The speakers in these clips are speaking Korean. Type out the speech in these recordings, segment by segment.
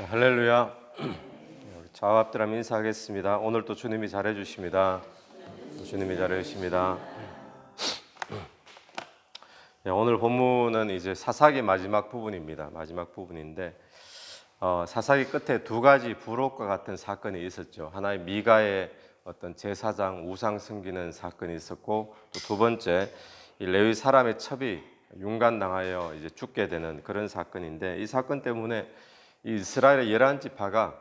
할렐루야. 좌우 앞뒤로 인사하겠습니다. 오늘 또 주님이 잘해 주십니다. 주님이 잘해 주십니다. 오늘 본문은 이제 사사기 마지막 부분입니다. 마지막 부분인데 사사기 끝에 두 가지 부록과 같은 사건이 있었죠. 하나의 미가의 어떤 제사장 우상 섬기는 사건이 있었고, 또 두 번째 이 레위 사람의 첩이 윤관당하여 이제 죽게 되는 그런 사건인데, 이 사건 때문에 이스라엘의 11지파가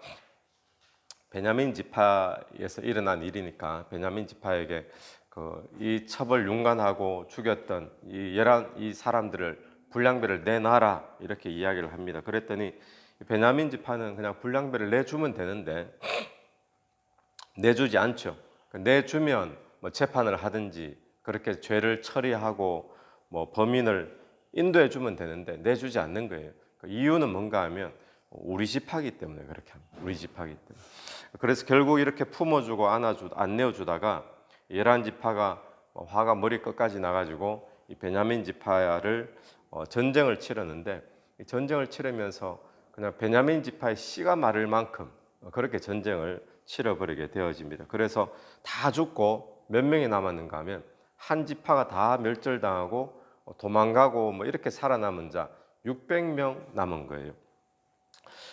베냐민 지파에서 일어난 일이니까 베냐민 지파에게 이 첩을 윤관하고 죽였던 이 사람들을 분량배를 내놔라 이렇게 이야기를 합니다. 그랬더니 베냐민 지파는 그냥 분량배를 내주면 되는데 내주지 않죠. 내주면 뭐 재판을 하든지 그렇게 죄를 처리하고 뭐 범인을 인도해 주면 되는데 내주지 않는 거예요. 그 이유는 뭔가 하면 우리 집하기 때문에 그렇게 합니다. 우리 집하기 때문에. 그래서 결국 이렇게 품어주고 안 내어주다가 11지파가 화가 머리 끝까지 나가지고 이 베냐민 지파를 전쟁을 치르는데, 이 전쟁을 치르면서 그냥 베냐민 지파의 씨가 마를 만큼 그렇게 전쟁을 치러버리게 되어집니다. 그래서 다 죽고 몇 명이 남았는가 하면 한 지파가 다 멸절당하고 도망가고 뭐 이렇게 살아남은 자 600명 남은 거예요.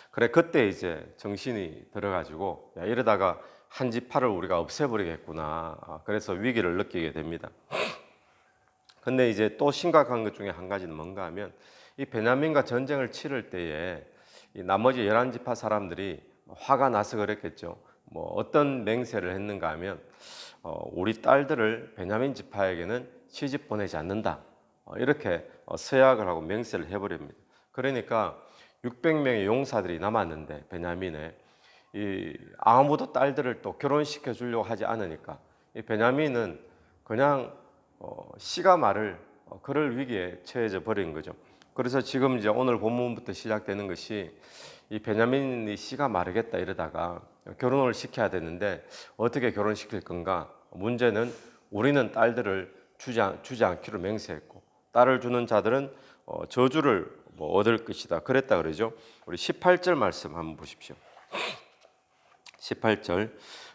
그래, 그때 이제 정신이 들어가지고 야, 이러다가 한 지파를 우리가 없애버리겠구나. 그래서 위기를 느끼게 됩니다. 근데 이제 또 심각한 것 중에 한 가지는 뭔가 하면 이 베냐민과 전쟁을 치를 때에 이 나머지 11지파 사람들이 화가 나서 그랬겠죠. 뭐 어떤 맹세를 했는가 하면 우리 딸들을 베냐민 지파에게는 시집 보내지 않는다. 이렇게 서약을 하고 맹세를 해버립니다. 그러니까 600명의 용사들이 남았는데 베냐민에 아무도 딸들을 또 결혼시켜 주려고 하지 않으니까 이 베냐민은 그냥 씨가 마를 그럴 위기에 처해져 버린 거죠. 그래서 지금 이제 오늘 본문부터 시작되는 것이 이 베냐민이 씨가 마르겠다 이러다가 결혼을 시켜야 되는데 어떻게 결혼시킬 건가? 문제는 우리는 딸들을 주지 않기로 맹세했고 딸을 주는 자들은 저주를 얻을 것이다. 그랬다 그러죠. 우리 18절 말씀 한번 보십시오. 18절.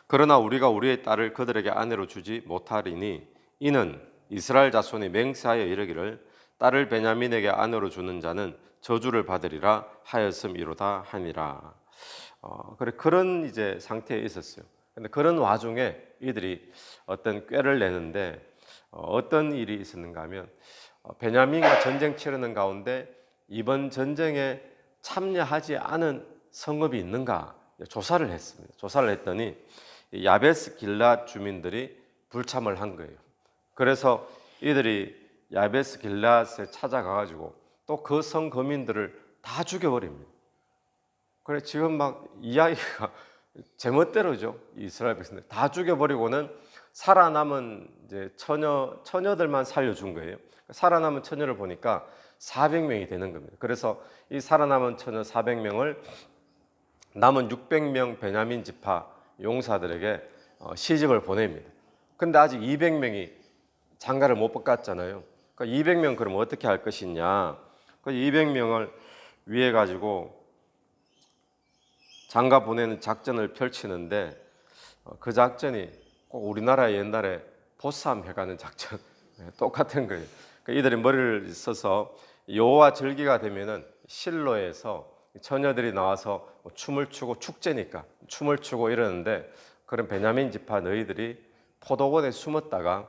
그러나 우리가 우리의 딸을 그들에게 아내로 주지 못하리니 이는 이스라엘 자손이 맹세하여 이르기를 딸을 베냐민에게 아내로 주는 자는 저주를 받으리라 하였음이로다 하니라. 그런 이제 상태에 있었어요. 근데 그런 와중에 이들이 어떤 꾀를 내는데 어떤 일이 있었는가 하면 베냐민과 전쟁 치르는 가운데 이번 전쟁에 참여하지 않은 성읍이 있는가 조사를 했습니다. 조사를 했더니 야베스 길앗 주민들이 불참을 한 거예요. 그래서 이들이 야베스 길앗에 찾아가가지고 또 그 성 거민들을 다 죽여버립니다. 그래 지금 막 이야기가 제멋대로죠. 이스라엘 백성들 다 죽여버리고는 살아남은 이제 처녀들만 살려준 거예요. 살아남은 처녀를 보니까 400명이 되는 겁니다. 그래서 이 살아남은 처녀 400명을 남은 600명 베냐민 지파 용사들에게 시집을 보냅니다. 근데 아직 200명이 장가를 못 바꿨잖아요. 그러니까 200명 그럼 어떻게 할 것이냐? 그 200명을 위해 가지고 장가 보내는 작전을 펼치는데 그 작전이 꼭 우리나라 옛날에 보쌈 해가는 작전 똑같은 거예요. 그러니까 이들이 머리를 써서 여호와 절기가 되면은 실로에서 처녀들이 나와서 춤을 추고 축제니까 춤을 추고 이러는데 그런 베냐민 지파 너희들이 포도원에 숨었다가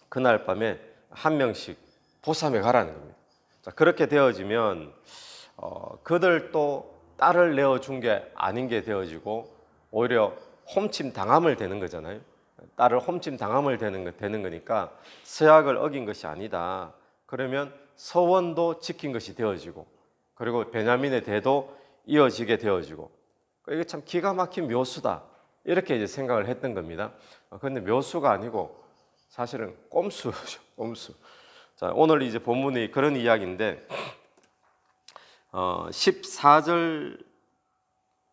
그날 밤에 한 명씩 보쌈에 가라는 겁니다. 자, 그렇게 되어지면 그들 또 딸을 내어준 게 아닌 게 되어지고 오히려 홈침 당함을 되는 거잖아요. 딸을 홈침 당함을 되는 거니까 서약을 어긴 것이 아니다. 그러면 서원도 지킨 것이 되어지고 그리고 베냐민의 대도 이어지게 되어지고 이게 참 기가 막힌 묘수다. 이렇게 이제 생각을 했던 겁니다. 그런데 묘수가 아니고 사실은 꼼수죠. 꼼수. 자, 오늘 이제 본문이 그런 이야기인데 14절,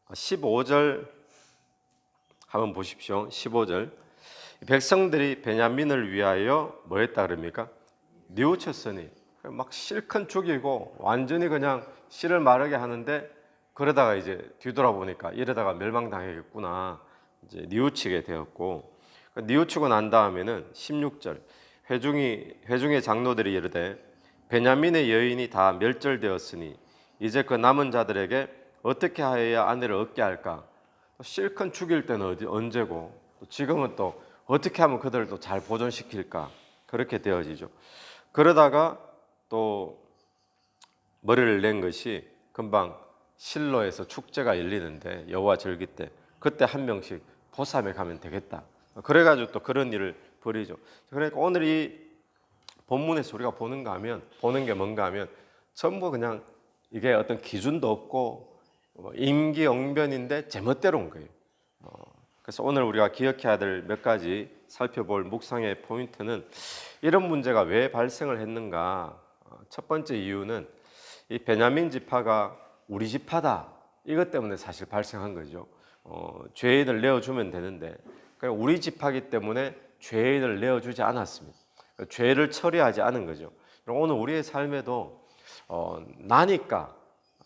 15절 한번 보십시오. 15절. 백성들이 베냐민을 위하여 뭐 했다 그럽니까? 뉘우쳤으니 막 실컷 죽이고 완전히 그냥 씨를 마르게 하는데 그러다가 이제 뒤돌아보니까 이러다가 멸망당하겠구나 이제 뉘우치게 되었고, 뉘우치고 난 다음에는 16절 회중의 장로들이 이르되 베냐민의 여인이 다 멸절되었으니 이제 그 남은 자들에게 어떻게 하여야 아내를 얻게 할까? 실컷 죽일 때는 언제고 또 지금은 또 어떻게 하면 그들을 또 잘 보존시킬까? 그렇게 되어지죠. 그러다가 또 머리를 낸 것이 금방 실로에서 축제가 열리는데 여호와 절기 때 그때 한 명씩 보쌈에 가면 되겠다. 그래가지고 또 그런 일을 벌이죠. 그러니까 오늘 이 본문에서 우리가 보는 게 뭔가 하면 전부 그냥 이게 어떤 기준도 없고 임기응변인데 제멋대로인 거예요. 그래서 오늘 우리가 기억해야 될 몇 가지 살펴볼 묵상의 포인트는 이런 문제가 왜 발생을 했는가. 첫 번째 이유는 이 베냐민 지파가 우리 지파다 이것 때문에 사실 발생한 거죠. 죄인을 내어주면 되는데 우리 지파기 때문에 죄인을 내어주지 않았습니다. 죄를 처리하지 않은 거죠. 오늘 우리의 삶에도 나니까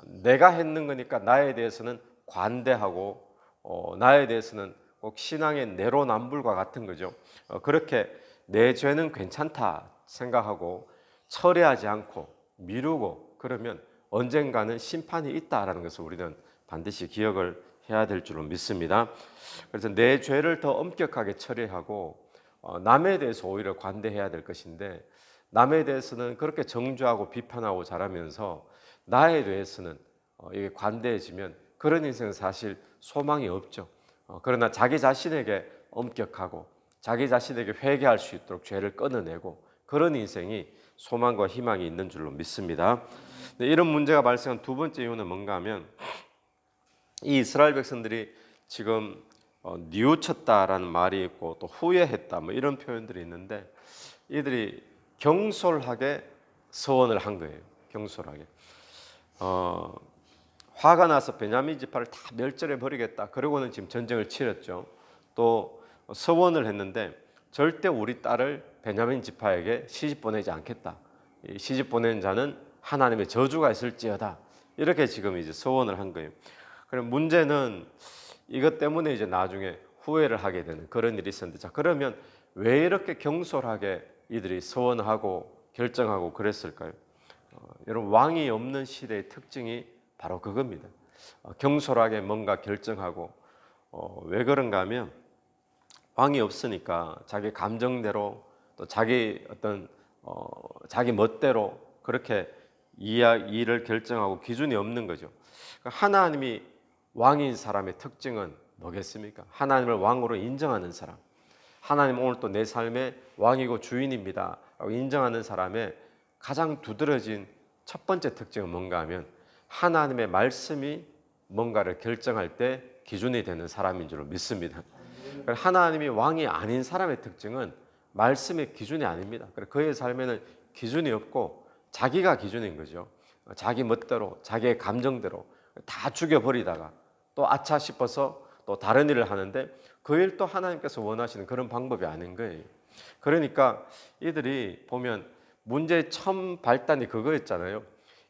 내가 했는 거니까 나에 대해서는 관대하고 나에 대해서는 꼭 신앙의 내로남불과 같은 거죠. 그렇게 내 죄는 괜찮다 생각하고 처리하지 않고 미루고 그러면 언젠가는 심판이 있다라는 것을 우리는 반드시 기억을 해야 될 줄로 믿습니다. 그래서 내 죄를 더 엄격하게 처리하고 남에 대해서 오히려 관대해야 될 것인데 남에 대해서는 그렇게 정죄하고 비판하고 자라면서 나에 대해서는 이게 관대해지면 그런 인생은 사실 소망이 없죠. 그러나 자기 자신에게 엄격하고 자기 자신에게 회개할 수 있도록 죄를 끊어내고 그런 인생이 소망과 희망이 있는 줄로 믿습니다. 이런 문제가 발생한 두 번째 이유는 뭔가 하면 이 이스라엘 백성들이 지금 뉘우쳤다라는 말이 있고 또 후회했다 뭐 이런 표현들이 있는데 이들이 경솔하게 서원을 한 거예요. 경솔하게 화가 나서 베냐민 지파를 다 멸절해 버리겠다. 그러고는 지금 전쟁을 치렀죠. 또 서원을 했는데 절대 우리 딸을 베냐민 지파에게 시집 보내지 않겠다. 시집 보낸 자는 하나님의 저주가 있을지어다. 이렇게 지금 이제 서원을 한 거예요. 그럼 문제는 이것 때문에 이제 나중에 후회를 하게 되는 그런 일이 있었는데, 자 그러면 왜 이렇게 경솔하게 이들이 서원하고 결정하고 그랬을까요? 여러분 왕이 없는 시대의 특징이 바로 그겁니다. 경솔하게 뭔가 결정하고 왜 그런가 하면 왕이 없으니까 자기 감정대로 또 자기 어떤 자기 멋대로 그렇게 일을 결정하고 기준이 없는 거죠. 하나님이 왕인 사람의 특징은 뭐겠습니까? 하나님을 왕으로 인정하는 사람. 하나님 오늘 또 내 삶의 왕이고 주인입니다 라고 인정하는 사람의 가장 두드러진 첫 번째 특징은 뭔가 하면 하나님의 말씀이 뭔가를 결정할 때 기준이 되는 사람인 줄로 믿습니다. 하나님이 왕이 아닌 사람의 특징은 말씀의 기준이 아닙니다. 그의 삶에는 기준이 없고 자기가 기준인 거죠. 자기 멋대로 자기의 감정대로 다 죽여버리다가 또 아차 싶어서 또 다른 일을 하는데 그 일도 하나님께서 원하시는 그런 방법이 아닌 거예요. 그러니까 이들이 보면 문제의 처음 발단이 그거였잖아요.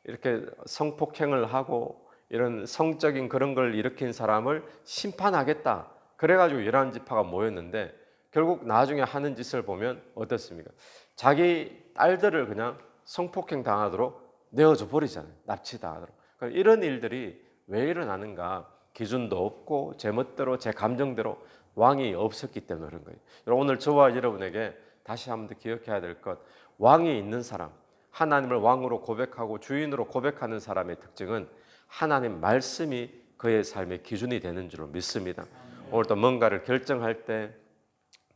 이렇게 성폭행을 하고 이런 성적인 그런 걸 일으킨 사람을 심판하겠다. 그래가지고 11지파가 모였는데 결국 나중에 하는 짓을 보면 어떻습니까? 자기 딸들을 그냥 성폭행 당하도록 내어줘 버리잖아요. 납치당하도록. 그러니까 이런 일들이 왜 일어나는가? 기준도 없고 제 멋대로 제 감정대로 왕이 없었기 때문에 그런 거예요. 오늘 저와 여러분에게 다시 한번 더 기억해야 될 것, 왕이 있는 사람, 하나님을 왕으로 고백하고 주인으로 고백하는 사람의 특징은 하나님 말씀이 그의 삶의 기준이 되는 줄로 믿습니다. 오늘 또 뭔가를 결정할 때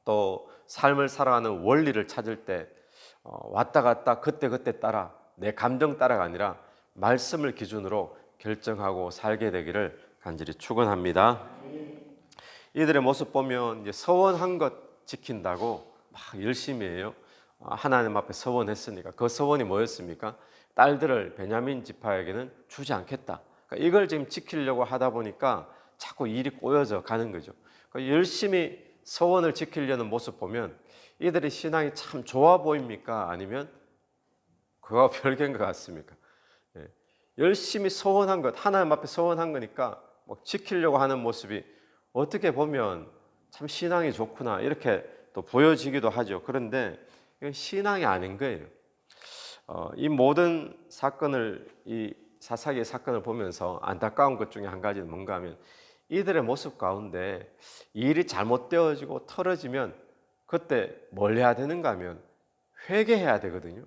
또 삶을 살아가는 원리를 찾을 때 왔다 갔다 그때 따라 내 감정 따라가 아니라 말씀을 기준으로 결정하고 살게 되기를 간절히 축원합니다. 이들의 모습 보면 이제 서원한 것 지킨다고 막 열심히 해요. 하나님 앞에 서원했으니까 그 서원이 뭐였습니까? 딸들을 베냐민 지파에게는 주지 않겠다. 그러니까 이걸 지금 지키려고 하다 보니까 자꾸 일이 꼬여져 가는 거죠. 그러니까 열심히 서원을 지키려는 모습 보면 이들의 신앙이 참 좋아 보입니까? 아니면 그와 별개인 것 같습니까? 열심히 서원한 것, 하나님 앞에 서원한 거니까 뭐 지키려고 하는 모습이 어떻게 보면 참 신앙이 좋구나 이렇게 또 보여지기도 하죠. 그런데 이건 신앙이 아닌 거예요. 이 모든 사건을, 이 사사기의 사건을 보면서 안타까운 것 중에 한 가지는 뭔가 하면 이들의 모습 가운데 일이 잘못되어지고 틀어지면 그때 뭘 해야 되는가 하면 회개해야 되거든요.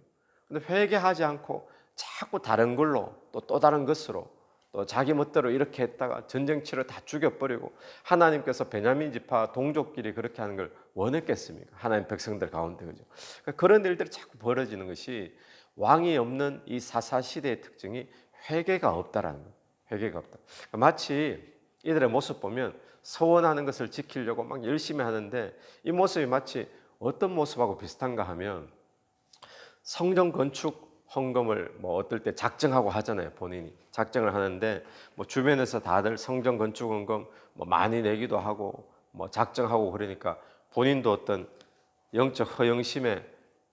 근데 회개하지 않고 자꾸 다른 걸로 또 다른 것으로 또 자기 멋대로 이렇게 했다가 전쟁치를 다 죽여버리고, 하나님께서 베냐민 지파 동족끼리 그렇게 하는 걸 원했겠습니까? 하나님 백성들 가운데, 그죠? 그런 일들이 자꾸 벌어지는 것이 왕이 없는 이 사사 시대의 특징이 회개가 없다라는 거예요. 회개가 없다. 마치 이들의 모습 보면 서원하는 것을 지키려고 막 열심히 하는데 이 모습이 마치 어떤 모습하고 비슷한가 하면 성전 건축 헌금을 뭐 어떨 때 작정하고 하잖아요. 본인이 작정을 하는데 뭐 주변에서 다들 성전 건축 헌금 뭐 많이 내기도 하고 뭐 작정하고 그러니까 본인도 어떤 영적 허영심에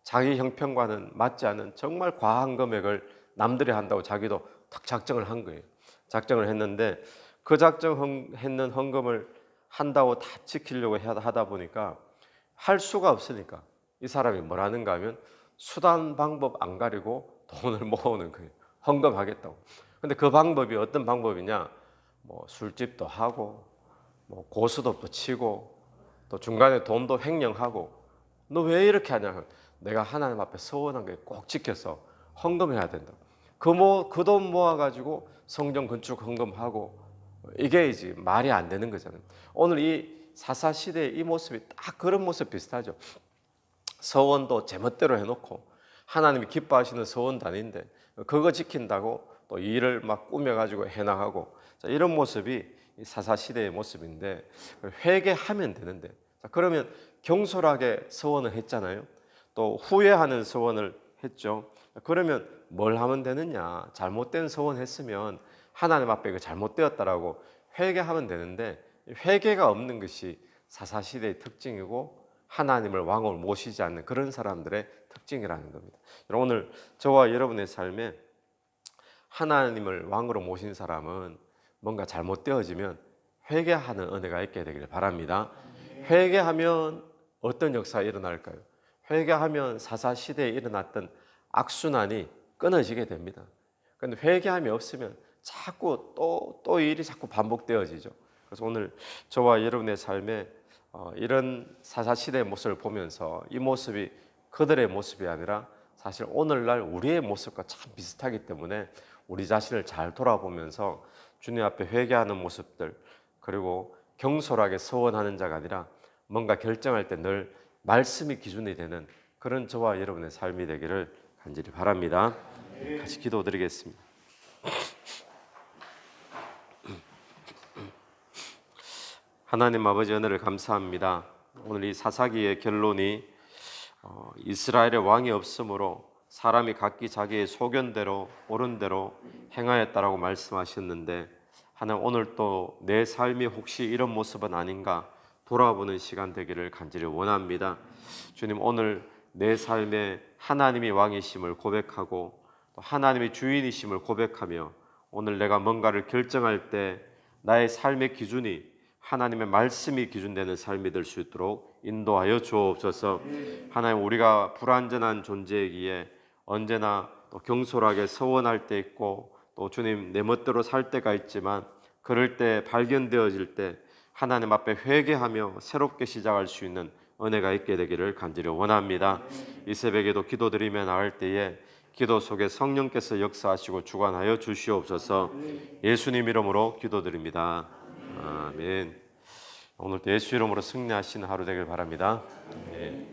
자기 형편과는 맞지 않은 정말 과한 금액을 남들이 한다고 자기도 탁 작정을 한 거예요. 작정을 했는데 그 작정했는 헌금을 한다고 다 지키려고 하다 보니까 할 수가 없으니까 이 사람이 뭘 하는가 하면 수단 방법 안 가리고 돈을 모으는 거예요. 헌금하겠다고. 근데 그 방법이 어떤 방법이냐? 뭐 술집도 하고, 뭐 고수도 치고, 또 중간에 돈도 횡령하고. 너 왜 이렇게 하냐? 내가 하나님 앞에 서원한 게 꼭 지켜서 헌금해야 된다. 그 돈 모아가지고 성전 건축 헌금하고, 이게 이제 말이 안 되는 거잖아요. 오늘 이 사사 시대의 이 모습이 딱 그런 모습 비슷하죠. 서원도 제멋대로 해놓고 하나님이 기뻐하시는 서원도 아닌데 그거 지킨다고 또 일을 막 꾸며가지고 해나가고, 자, 이런 모습이 사사 시대의 모습인데 회개하면 되는데, 자, 그러면 경솔하게 서원을 했잖아요. 또 후회하는 서원을 했죠. 그러면 뭘 하면 되느냐? 잘못된 서원했으면 하나님 앞에 이거 잘못되었다라고 회개하면 되는데 회개가 없는 것이 사사 시대의 특징이고 하나님을 왕으로 모시지 않는 그런 사람들의 특징이라는 겁니다. 오늘 저와 여러분의 삶에 하나님을 왕으로 모신 사람은 뭔가 잘못되어지면 회개하는 은혜가 있게 되기를 바랍니다. 회개하면 어떤 역사가 일어날까요? 회개하면 사사 시대에 일어났던 악순환이 끊어지게 됩니다. 그런데 회개함이 없으면 자꾸 또 일이 자꾸 반복되어지죠. 그래서 오늘 저와 여러분의 삶에 이런 사사시대의 모습을 보면서 이 모습이 그들의 모습이 아니라 사실 오늘날 우리의 모습과 참 비슷하기 때문에 우리 자신을 잘 돌아보면서 주님 앞에 회개하는 모습들, 그리고 경솔하게 서원하는 자가 아니라 뭔가 결정할 때 늘 말씀이 기준이 되는 그런 저와 여러분의 삶이 되기를 간절히 바랍니다. 같이 기도드리겠습니다. 하나님 아버지, 은혜를 감사합니다. 오늘 이 사사기의 결론이 이스라엘의 왕이 없으므로 사람이 각기 자기의 소견대로 옳은 대로 행하였다라고 말씀하셨는데, 하나님 오늘 또 내 삶이 혹시 이런 모습은 아닌가 돌아보는 시간 되기를 간절히 원합니다. 주님, 오늘 내 삶에 하나님이 왕이심을 고백하고 또 하나님이 주인이심을 고백하며 오늘 내가 뭔가를 결정할 때 나의 삶의 기준이 하나님의 말씀이 기준되는 삶이 될 수 있도록 인도하여 주옵소서. 하나님, 우리가 불완전한 존재이기에 언제나 또 경솔하게 서원할 때 있고 또 주님 내 멋대로 살 때가 있지만 그럴 때 발견되어질 때 하나님 앞에 회개하며 새롭게 시작할 수 있는 은혜가 있게 되기를 간절히 원합니다. 이 새벽에도 기도드리며 나갈 때에 기도 속에 성령께서 역사하시고 주관하여 주시옵소서. 예수님 이름으로 기도드립니다. 아멘. 오늘도 예수 이름으로 승리하시는 하루 되길 바랍니다. 네.